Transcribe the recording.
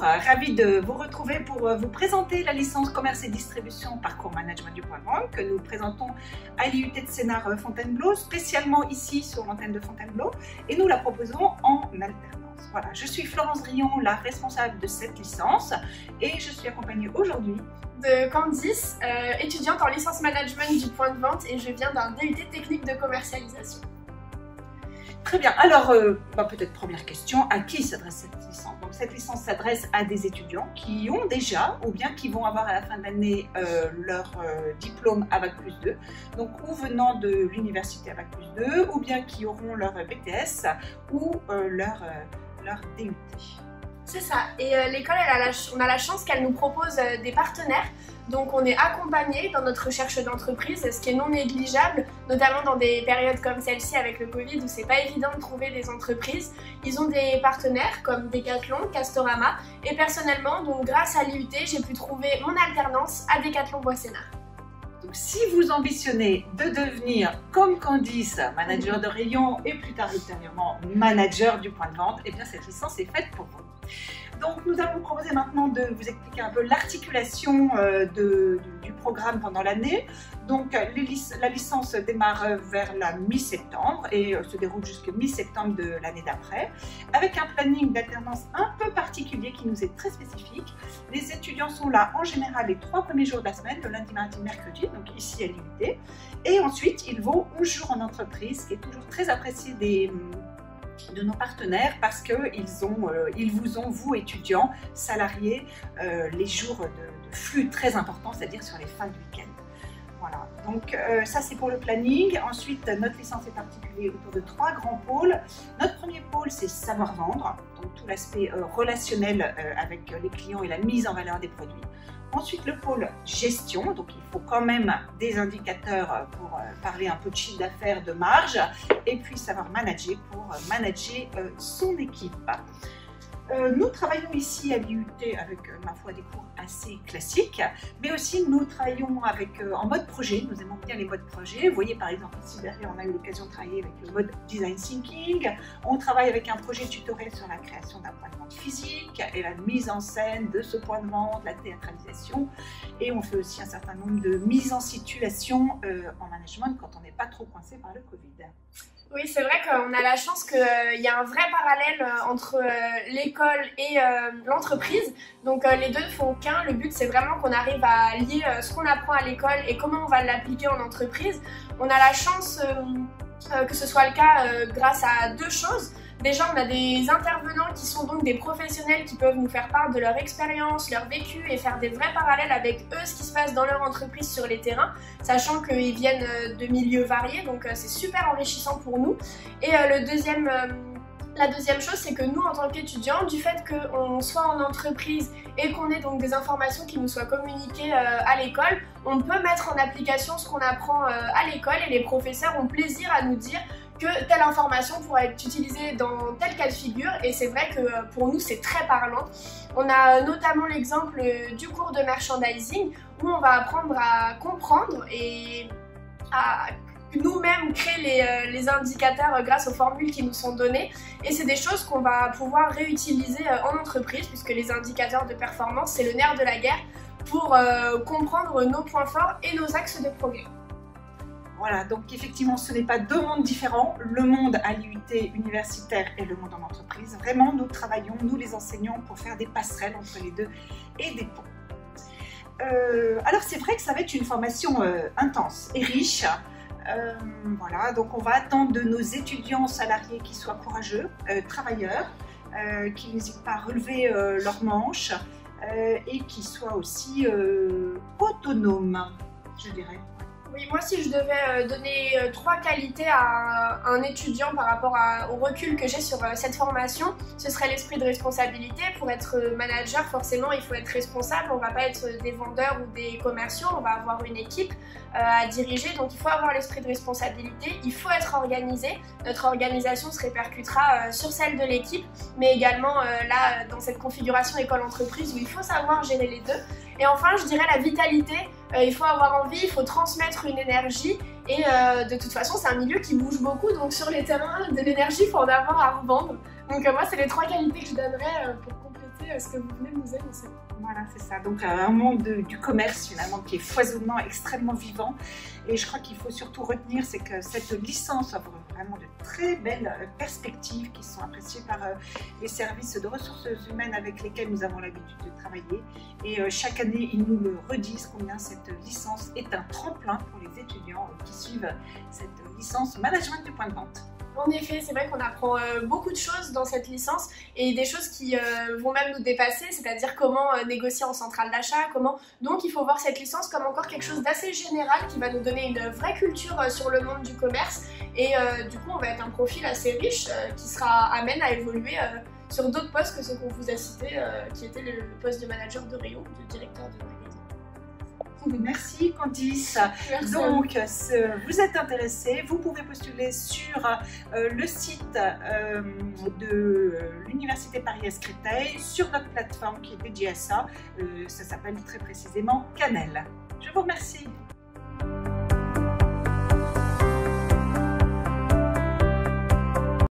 ravie de vous retrouver pour vous présenter la licence commerce et distribution parcours management du point de vente que nous présentons à l'IUT de Sénart Fontainebleau, spécialement ici sur l'antenne de Fontainebleau, et nous la proposons en alternance. Voilà, je suis Florence Drillon, la responsable de cette licence, et je suis accompagnée aujourd'hui de Candice, étudiante en licence management du point de vente, et je viens d'un DUT technique de commercialisation. Très bien, alors peut-être première question, à qui s'adresse cette licence? Donc cette licence s'adresse à des étudiants qui ont déjà ou bien qui vont avoir à la fin de l'année leur diplôme à Bac+2, donc ou venant de l'université à Bac+2 ou bien qui auront leur BTS ou leur DUT. C'est ça, et l'école, on a la chance qu'elle nous propose des partenaires, donc on est accompagné dans notre recherche d'entreprise, ce qui est non négligeable, notamment dans des périodes comme celle-ci avec le Covid où c'est pas évident de trouver des entreprises. Ils ont des partenaires comme Decathlon, Castorama, et personnellement, donc grâce à l'IUT, j'ai pu trouver mon alternance à Decathlon Bois-Sénart. Donc, si vous ambitionnez de devenir, comme Candice, manager de rayon et plus tard ultérieurement manager du point de vente, eh bien cette licence est faite pour vous. Donc nous allons proposer maintenant de vous expliquer un peu l'articulation du programme pendant l'année. Donc la licence démarre vers la mi-septembre et se déroule jusqu'à mi-septembre de l'année d'après, avec un planning d'alternance un peu particulier qui nous est très spécifique. Les étudiants sont là en général les 3 premiers jours de la semaine, le lundi, mardi, mercredi, donc ici à l'IUT. Et ensuite, ils vont 11 jours en entreprise, ce qui est toujours très apprécié de nos partenaires parce qu'ils vous ont, vous étudiants, salariés, les jours de flux très importants, c'est-à-dire sur les fins de week-end. Voilà, donc ça c'est pour le planning. Ensuite, notre licence est articulée autour de 3 grands pôles. Notre premier pôle, c'est savoir-vendre, donc tout l'aspect relationnel avec les clients et la mise en valeur des produits. Ensuite, le pôle gestion, donc il faut quand même des indicateurs pour parler un peu de chiffre d'affaires, de marge, et puis savoir manager pour manager son équipe. Nous travaillons ici à l'IUT avec, ma foi, des cours assez classiques, mais aussi nous travaillons en mode projet. Nous aimons bien les modes projet. Vous voyez par exemple ici derrière, on a eu l'occasion de travailler avec le mode design thinking. On travaille avec un projet tutoriel sur la création d'un point de vente physique et la mise en scène de ce point de vente, la théâtralisation. Et on fait aussi un certain nombre de mises en situation en management quand on n'est pas trop coincé par le Covid. Oui, c'est vrai qu'on a la chance qu'il y a un vrai parallèle entre l'école et l'entreprise. Donc les deux ne font qu'un. Le but, c'est vraiment qu'on arrive à lier ce qu'on apprend à l'école et comment on va l'appliquer en entreprise. On a la chance que ce soit le cas grâce à 2 choses. Déjà, on a des intervenants qui sont donc des professionnels qui peuvent nous faire part de leur expérience, leur vécu et faire des vrais parallèles avec eux, ce qui se passe dans leur entreprise sur les terrains, sachant qu'ils viennent de milieux variés, donc c'est super enrichissant pour nous. Et la deuxième chose, c'est que nous, en tant qu'étudiants, du fait qu'on soit en entreprise et qu'on ait donc des informations qui nous soient communiquées à l'école, on peut mettre en application ce qu'on apprend à l'école et les professeurs ont plaisir à nous dire que telle information pourra être utilisée dans tel cas de figure, et c'est vrai que pour nous c'est très parlant. On a notamment l'exemple du cours de merchandising où on va apprendre à comprendre et à nous-mêmes créer les indicateurs grâce aux formules qui nous sont données, et c'est des choses qu'on va pouvoir réutiliser en entreprise puisque les indicateurs de performance c'est le nerf de la guerre pour comprendre nos points forts et nos axes de progrès. Voilà, donc effectivement, ce n'est pas 2 mondes différents, le monde à l'IUT universitaire et le monde en entreprise. Vraiment, nous travaillons, nous les enseignants, pour faire des passerelles entre les deux et des ponts. Alors, c'est vrai que ça va être une formation intense et riche. Voilà, donc on va attendre de nos étudiants salariés qu'ils soient courageux, travailleurs, qui n'hésitent pas à relever leurs manches et qui soient aussi autonomes, je dirais. Oui, moi si je devais donner 3 qualités à un étudiant par rapport au recul que j'ai sur cette formation, ce serait l'esprit de responsabilité. Pour être manager, forcément, il faut être responsable. On ne va pas être des vendeurs ou des commerciaux, on va avoir une équipe à diriger. Donc il faut avoir l'esprit de responsabilité, il faut être organisé. Notre organisation se répercutera sur celle de l'équipe, mais également là, dans cette configuration école-entreprise où il faut savoir gérer les deux. Et enfin, je dirais la vitalité. Il faut avoir envie, il faut transmettre une énergie et de toute façon c'est un milieu qui bouge beaucoup, donc sur les terrains de l'énergie il faut en avoir à revendre. Donc moi c'est les 3 qualités que je donnerais pour compléter fait ce que vous venez de nous annoncer. Voilà, c'est ça. Donc un monde du commerce finalement qui est foisonnant, extrêmement vivant. Et je crois qu'il faut surtout retenir, c'est que cette licence offre vraiment de très belles perspectives qui sont appréciées par les services de ressources humaines avec lesquels nous avons l'habitude de travailler. Et chaque année, ils nous le redisent combien cette licence est un tremplin pour les étudiants qui suivent cette licence management du point de vente. En effet, c'est vrai qu'on apprend beaucoup de choses dans cette licence et des choses qui vont même nous dépasser, c'est-à-dire comment négocier en centrale d'achat, comment... Donc il faut voir cette licence comme encore quelque chose d'assez général qui va nous donner une vraie culture sur le monde du commerce et du coup on va être un profil assez riche qui sera amène à évoluer sur d'autres postes que ceux qu'on vous a cités, qui était le poste de manager de rayon, de directeur de magasin. Merci Candice. Merci. Donc, vous êtes intéressé, vous pouvez postuler sur le site de l'Université Paris-Est-Créteil, sur notre plateforme qui est dédiée à ça. Ça s'appelle très précisément Canel. Je vous remercie.